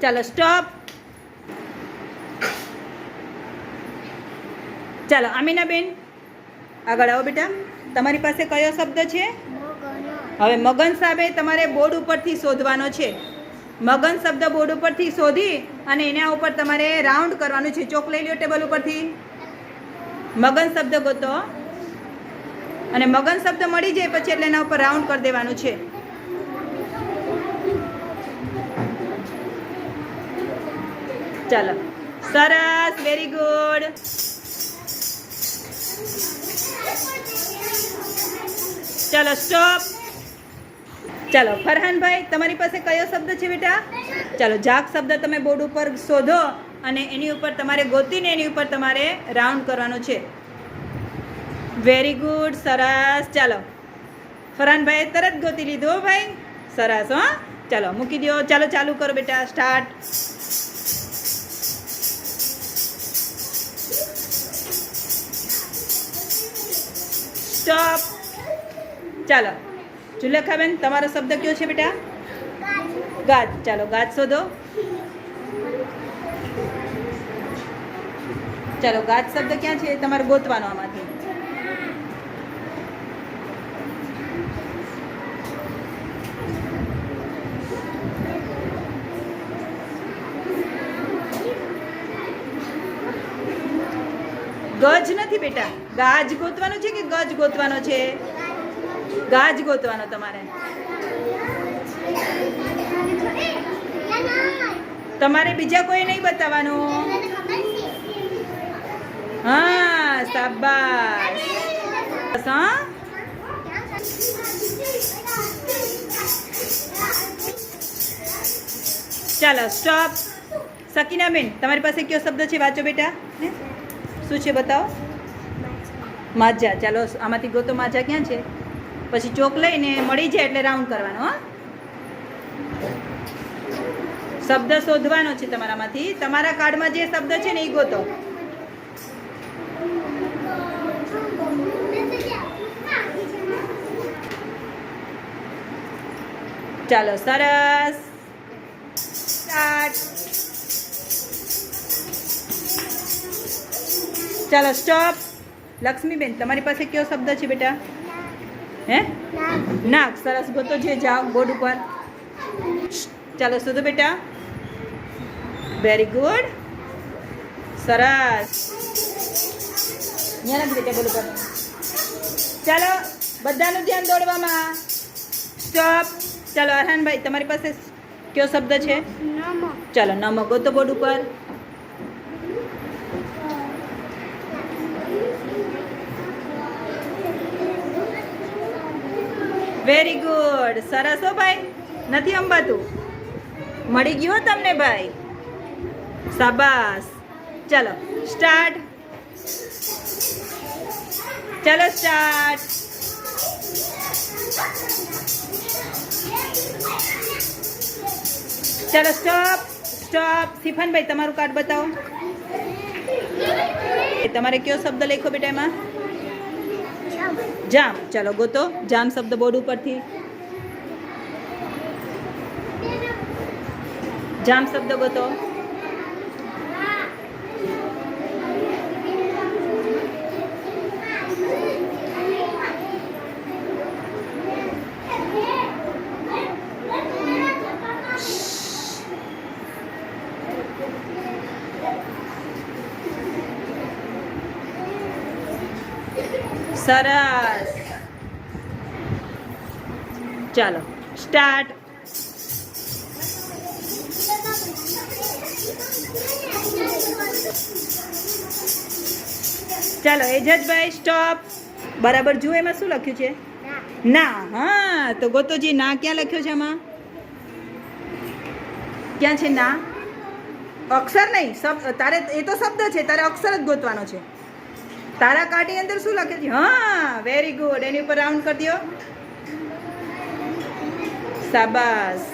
ચાલો સ્ટોપ. ચાલો આમીનાબેન આગળ આવો બેટા. તમારી પાસે કયો શબ્દ છે? હવે મગન સાહેબે તમારે બોર્ડ ઉપરથી શોધવાનો છે. મગન શબ્દ બોર્ડ ઉપરથી શોધી અને એના ઉપર તમારે રાઉન્ડ કરવાનું છે. ચોક લઈ લ્યો ટેબલ ઉપરથી. મગન શબ્દ ગોતો અને મગન શબ્દ મળી જાય પછી એટલે એના ઉપર રાઉન્ડ કરી દેવાનું છે. ચાલો સરસ, વેરી ગુડ. ચાલો સ્ટોપ. ચાલો ફરહાનભાઈ તમારી પાસે કયો શબ્દ છે બેટા? ચાલો જાગ શબ્દ તમે બોર્ડ ઉપર શોધો અને એની ઉપર તમારે ગોતીને એની ઉપર તમારે રાઉન્ડ કરવાનું છે. વેરી ગુડ, સરસ. ચાલો ફરહાનભાઈ તરત ગોતી લીધો ભાઈ, સરસ. હો ચાલો મૂકી દો. ચાલો ચાલુ કરો બેટા, સ્ટાર્ટ. સ્ટોપ. ચાલો જુલેખાબેન તમારો શબ્દ કયો છે બેટા? ગાજ. ચાલો ગાજ શોધો. ચાલો ગાજ શબ્દ ક્યાં છે તમારે ગોતવાનો આમાંથી? ગજ નથી બેટા, ગાજ ગોતવાનો છે કે ગજ ગોતવાનો છે? ગાજ ગોતવાનો તમારે. તમારે બીજા કોઈ નહીં બતાવવાનું. હા શાબાશ. હા ચાલો સ્ટોપ. સકીનાબેન તમારી પાસે કયો શબ્દ છે? વાંચો બેટા. શું છે બતાવો? માજા. ચાલો આમાંથી ગોતો માજા ક્યાં છે. પછી ચોક લઈને મળી જાય એટલે રાઉન્ડ કરવાનો. હા શબ્દ શોધવાનો છે તમારામાંથી. તમારા કાર્ડમાં જે શબ્દ છે ને એ ગોતો. ચાલો સરસ, સ્ટાર્ટ. ચાલો સ્ટોપ. લક્ષ્મીબેન તમારી પાસે કયો શબ્દ છે બેટા? હે નાક. સરસ ગોતો છે, જાઓ બોર્ડ ઉપર. ચાલો શોધો બેટા. વેરી ગુડ, સરસ. અહીંયા નથી ટેબલ ઉપર. ચાલો બધાનું ધ્યાન દોડવામાં. સ્ટોપ. ચાલો અરહાનભાઈ તમારી પાસે કયો શબ્દ છે? ચાલો નમક ગોતો બોર્ડ ઉપર. વેરી ગુડ, સરસ. હો ભાઈ નથી અંબાતું, મળી ગયું તમને ભાઈ, શાબાશ. ચાલો સ્ટાર્ટ. ચાલો સ્ટાર્ટ. ચાલો સ્ટોપ. સ્ટોપ. સિફાનભાઈ તમારું કાર્ડ બતાવો. તમારે કયો શબ્દ લખો બેટા એમાં? જામ. ચાલો ગોતો જામ શબ્દ બોર્ડ ઉપરથી. જામ શબ્દ ગોતો. સરસ. ચાલો સ્ટાર્ટ. ચાલો એજજભાઈ સ્ટોપ. બરાબર જુઓ એમાં શું લખ્યું છે? ના. હા તો ગોતોજી ના ક્યાં લખ્યો છે આમાં? ક્યાં છે ના? અક્ષર નહીં, તારે એ તો શબ્દ છે, તારે અક્ષર જ ગોતવાનો છે. તારા કાર્ડની અંદર શું લખે છે? હા વેરી ગુડ. એની ઉપર રાઉન્ડ કરી દો. શાબાશ.